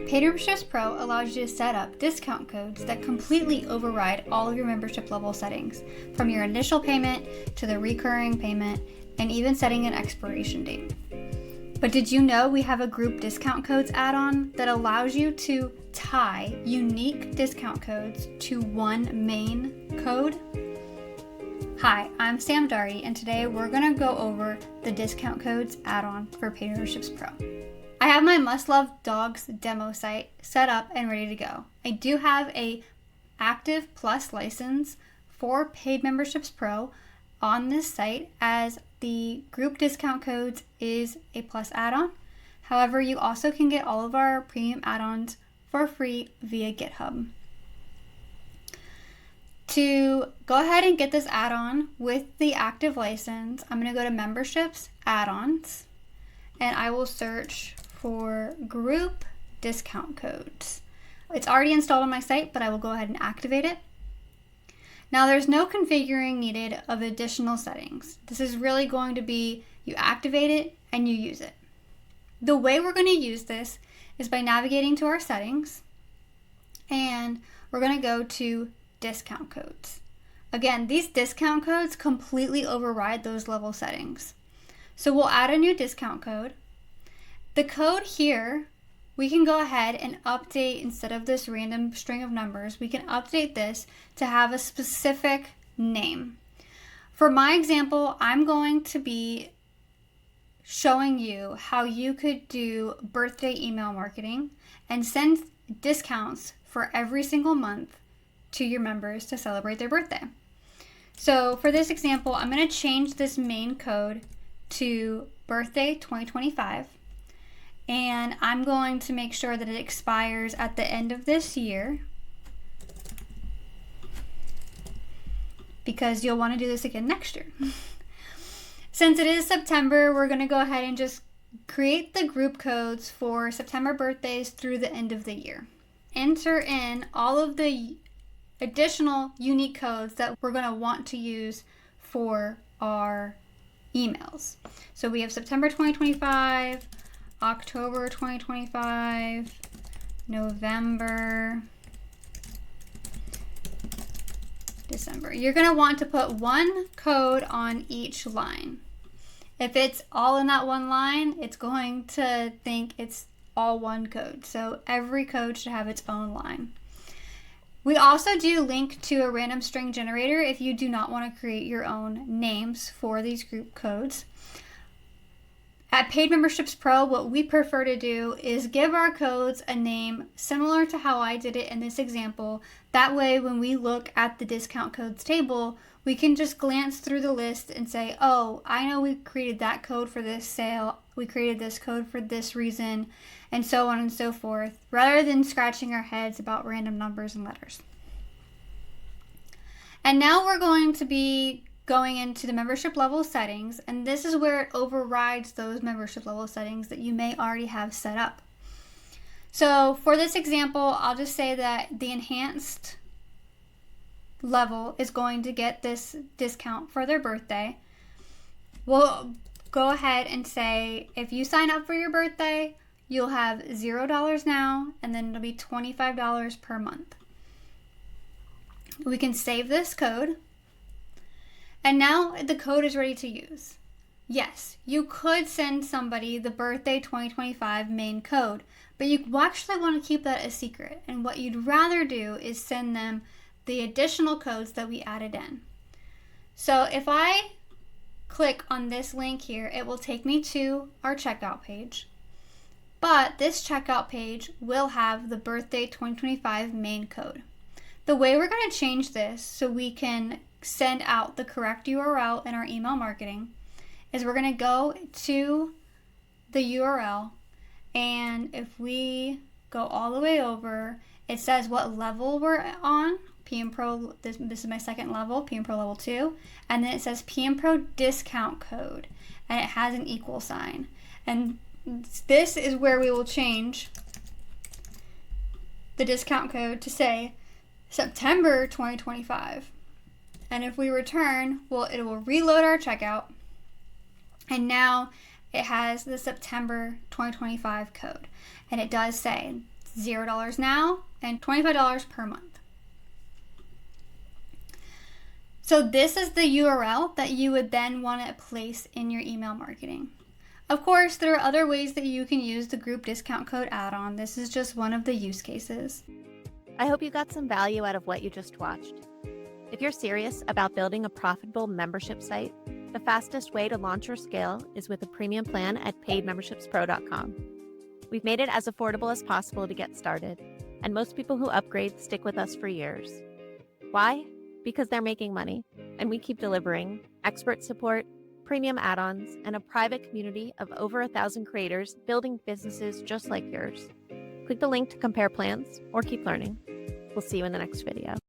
Paid Memberships Pro allows you to set up discount codes that completely override all of your membership level settings, from your initial payment to the recurring payment, and even setting an expiration date. But did you know we have a group discount codes add-on that allows you to tie unique discount codes to one main code? Hi, I'm Sam Darty, and today we're going to go over the discount codes add-on for Paid Memberships Pro. I have my Must Love Dogs demo site set up and ready to go. I do have a active plus license for Paid Memberships Pro on this site, as the group discount codes is a plus add-on. However, you also can get all of our premium add-ons for free via GitHub. To go ahead and get this add-on with the active license, I'm going to go to Memberships, Add-ons, and I will search for group discount codes. It's already installed on my site, but I will go ahead and activate it. Now there's no configuring needed of additional settings. This is really going to be you activate it and you use it. The way we're going to use this is by navigating to our settings, and we're going to go to discount codes. Again, these discount codes completely override those level settings. So we'll add a new discount code. The code here, we can go ahead and update, instead of this random string of numbers, we can update this to have a specific name. For my example, I'm going to be showing you how you could do birthday email marketing and send discounts for every single month to your members to celebrate their birthday. So for this example, I'm going to change this main code to birthday 2025. And I'm going to make sure that it expires at the end of this year, because you'll want to do this again next year. Since it is September, we're going to go ahead and just create the group codes for September birthdays through the end of the year. Enter in all of the additional unique codes that we're going to want to use for our emails. So we have September 2025, October 2025, November, December. You're going to want to put one code on each line. If it's all in that one line, it's going to think it's all one code. So every code should have its own line. We also do link to a random string generator if you do not want to create your own names for these group codes. At Paid Memberships Pro, what we prefer to do is give our codes a name similar to how I did it in this example. That way, when we look at the discount codes table, we can just glance through the list and say, oh, I know we created that code for this sale, we created this code for this reason, and so on and so forth, rather than scratching our heads about random numbers and letters. And now we're going to be going into the membership level settings, and this is where it overrides those membership level settings that you may already have set up. So for this example, I'll just say that the enhanced level is going to get this discount for their birthday. We'll go ahead and say, if you sign up for your birthday, you'll have $0 now, and then it'll be $25 per month. We can save this code. And now the code is ready to use. Yes, you could send somebody the birthday 2025 main code, but you actually want to keep that a secret. And what you'd rather do is send them the additional codes that we added in. So if I click on this link here, it will take me to our checkout page. But this checkout page will have the birthday 2025 main code. The way we're going to change this so we can send out the correct URL in our email marketing is we're going to go to the URL, and if we go all the way over, it says what level we're on. PM Pro, this is my second level, PM Pro level 2, and then it says PM Pro discount code, and it has an equal sign. And this is where we will change the discount code to say September 2025. And if we return, well, it will reload our checkout. And now it has the September 2025 code. And it does say $0 now and $25 per month. So this is the URL that you would then want to place in your email marketing. Of course, there are other ways that you can use the group discount code add-on. This is just one of the use cases. I hope you got some value out of what you just watched. If you're serious about building a profitable membership site, the fastest way to launch or scale is with a premium plan at paidmembershipspro.com. We've made it as affordable as possible to get started, and most people who upgrade stick with us for years. Why? Because they're making money, and we keep delivering expert support, premium add-ons, and a private community of over 1,000 creators building businesses just like yours. Click the link to compare plans or keep learning. We'll see you in the next video.